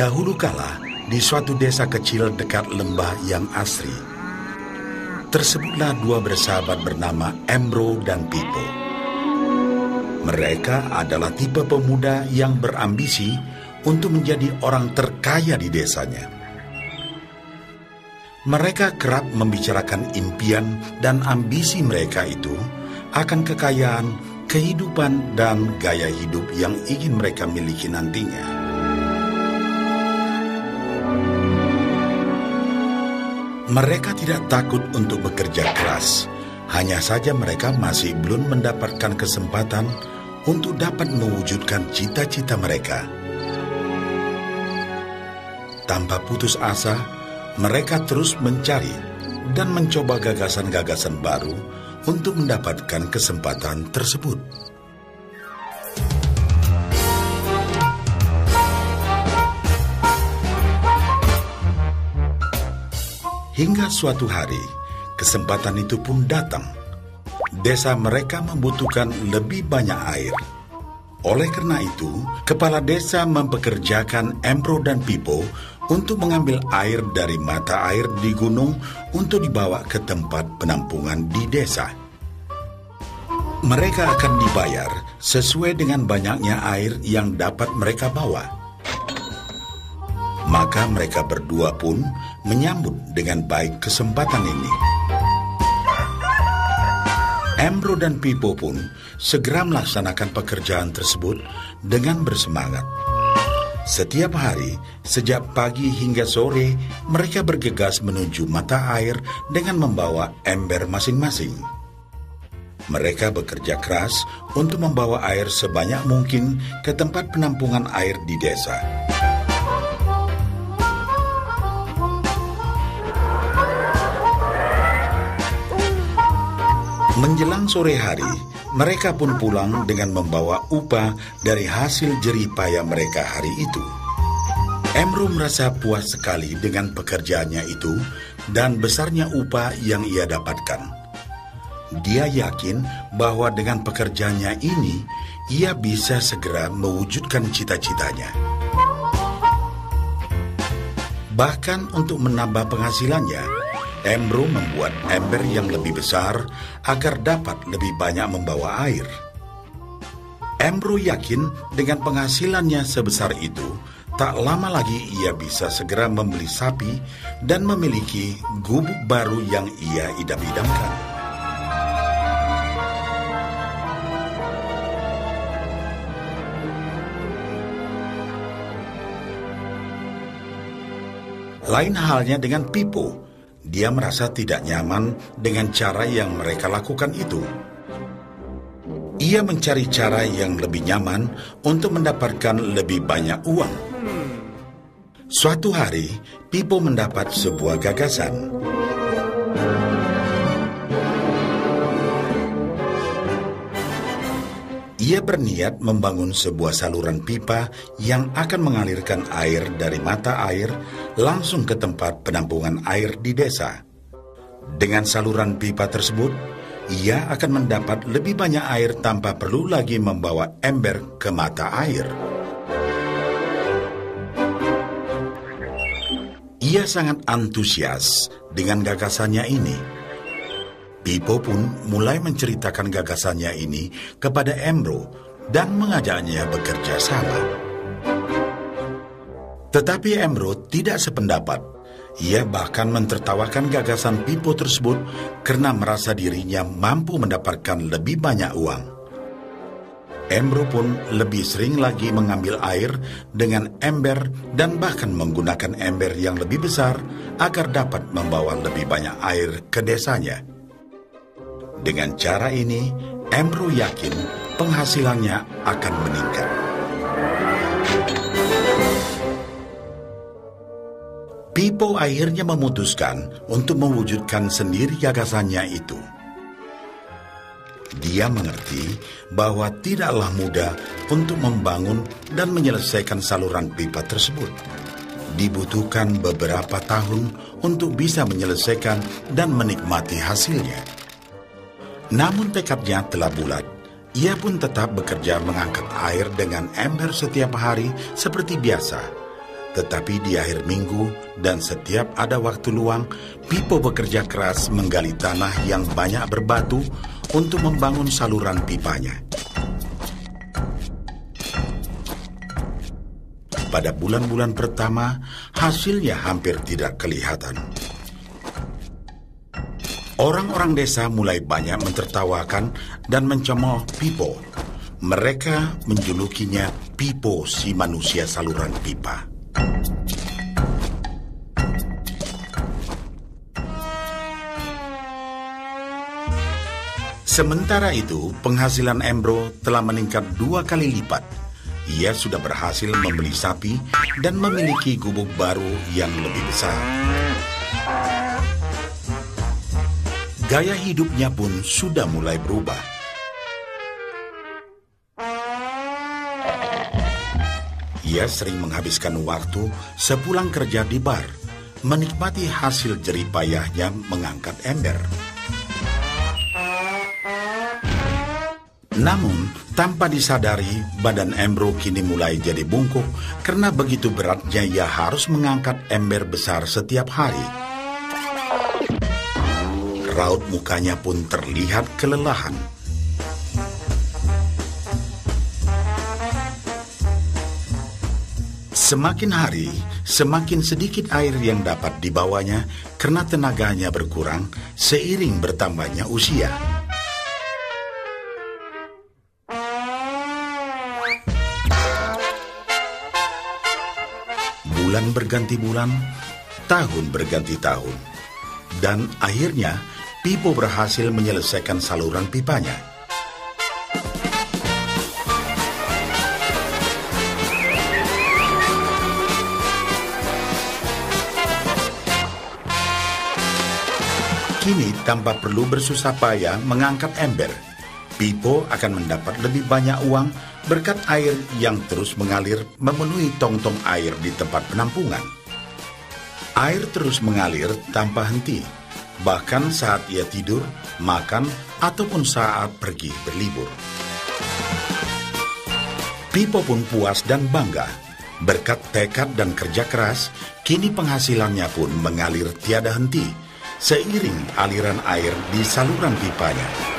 Dahulu kala, di suatu desa kecil dekat lembah yang asri, tersebutlah dua bersahabat bernama Embro dan Pipo. Mereka adalah tipe pemuda yang berambisi untuk menjadi orang terkaya di desanya. Mereka kerap membicarakan impian dan ambisi mereka itu akan kekayaan, kehidupan, dan gaya hidup yang ingin mereka miliki nantinya. Mereka tidak takut untuk bekerja keras, hanya saja mereka masih belum mendapatkan kesempatan untuk dapat mewujudkan cita-cita mereka. Tanpa putus asa, mereka terus mencari dan mencoba gagasan-gagasan baru untuk mendapatkan kesempatan tersebut. Hingga suatu hari, kesempatan itu pun datang. Desa mereka membutuhkan lebih banyak air. Oleh karena itu, kepala desa mempekerjakan Embro dan Pipo untuk mengambil air dari mata air di gunung untuk dibawa ke tempat penampungan di desa. Mereka akan dibayar sesuai dengan banyaknya air yang dapat mereka bawa. Maka mereka berdua pun menyambut dengan baik kesempatan ini. Embro dan Pipo pun segera melaksanakan pekerjaan tersebut dengan bersemangat. Setiap hari, sejak pagi hingga sore, mereka bergegas menuju mata air dengan membawa ember masing-masing. Mereka bekerja keras untuk membawa air sebanyak mungkin ke tempat penampungan air di desa. Menjelang sore hari, mereka pun pulang dengan membawa upah dari hasil jerih payah mereka hari itu. Embro merasa puas sekali dengan pekerjaannya itu dan besarnya upah yang ia dapatkan. Dia yakin bahwa dengan pekerjaannya ini, ia bisa segera mewujudkan cita-citanya. Bahkan untuk menambah penghasilannya, Embro membuat ember yang lebih besar agar dapat lebih banyak membawa air. Embro yakin dengan penghasilannya sebesar itu, tak lama lagi ia bisa segera membeli sapi dan memiliki gubuk baru yang ia idam-idamkan. Lain halnya dengan Pipo. Dia merasa tidak nyaman dengan cara yang mereka lakukan itu. Ia mencari cara yang lebih nyaman untuk mendapatkan lebih banyak uang. Suatu hari, Pipo mendapat sebuah gagasan. Ia berniat membangun sebuah saluran pipa yang akan mengalirkan air dari mata air langsung ke tempat penampungan air di desa. Dengan saluran pipa tersebut, ia akan mendapat lebih banyak air tanpa perlu lagi membawa ember ke mata air. Ia sangat antusias dengan gagasannya ini. Pipo pun mulai menceritakan gagasannya ini kepada Embro dan mengajaknya bekerja sama. Tetapi Embro tidak sependapat. Ia bahkan mentertawakan gagasan Pipo tersebut karena merasa dirinya mampu mendapatkan lebih banyak uang. Embro pun lebih sering lagi mengambil air dengan ember dan bahkan menggunakan ember yang lebih besar agar dapat membawa lebih banyak air ke desanya. Dengan cara ini, Embro yakin penghasilannya akan meningkat. Pipo akhirnya memutuskan untuk mewujudkan sendiri gagasannya itu. Dia mengerti bahwa tidaklah mudah untuk membangun dan menyelesaikan saluran pipa tersebut. Dibutuhkan beberapa tahun untuk bisa menyelesaikan dan menikmati hasilnya. Namun tekadnya telah bulat. Ia pun tetap bekerja mengangkat air dengan ember setiap hari seperti biasa. Tetapi di akhir minggu dan setiap ada waktu luang, Pipo bekerja keras menggali tanah yang banyak berbatu untuk membangun saluran pipanya. Pada bulan-bulan pertama, hasilnya hampir tidak kelihatan. Orang-orang desa mulai banyak mentertawakan dan mencemooh Pipo. Mereka menjulukinya Pipo si manusia saluran pipa. Sementara itu, penghasilan Embro telah meningkat 2 kali lipat. Ia sudah berhasil membeli sapi dan memiliki gubuk baru yang lebih besar. Gaya hidupnya pun sudah mulai berubah. Ia sering menghabiskan waktu sepulang kerja di bar, menikmati hasil jerih payahnya mengangkat ember. Namun, tanpa disadari, badan Embro kini mulai jadi bungkuk karena begitu beratnya ia harus mengangkat ember besar setiap hari. Raut mukanya pun terlihat kelelahan. Semakin hari, semakin sedikit air yang dapat dibawanya karena tenaganya berkurang seiring bertambahnya usia. Bulan berganti bulan, tahun berganti tahun. Dan akhirnya, Pipo berhasil menyelesaikan saluran pipanya. Kini, tanpa perlu bersusah payah mengangkat ember, Pipo akan mendapat lebih banyak uang berkat air yang terus mengalir memenuhi tong-tong air di tempat penampungan. Air terus mengalir tanpa henti, bahkan saat ia tidur, makan, ataupun saat pergi berlibur. Pipo pun puas dan bangga. Berkat tekad dan kerja keras, kini penghasilannya pun mengalir tiada henti, seiring aliran air di saluran pipanya.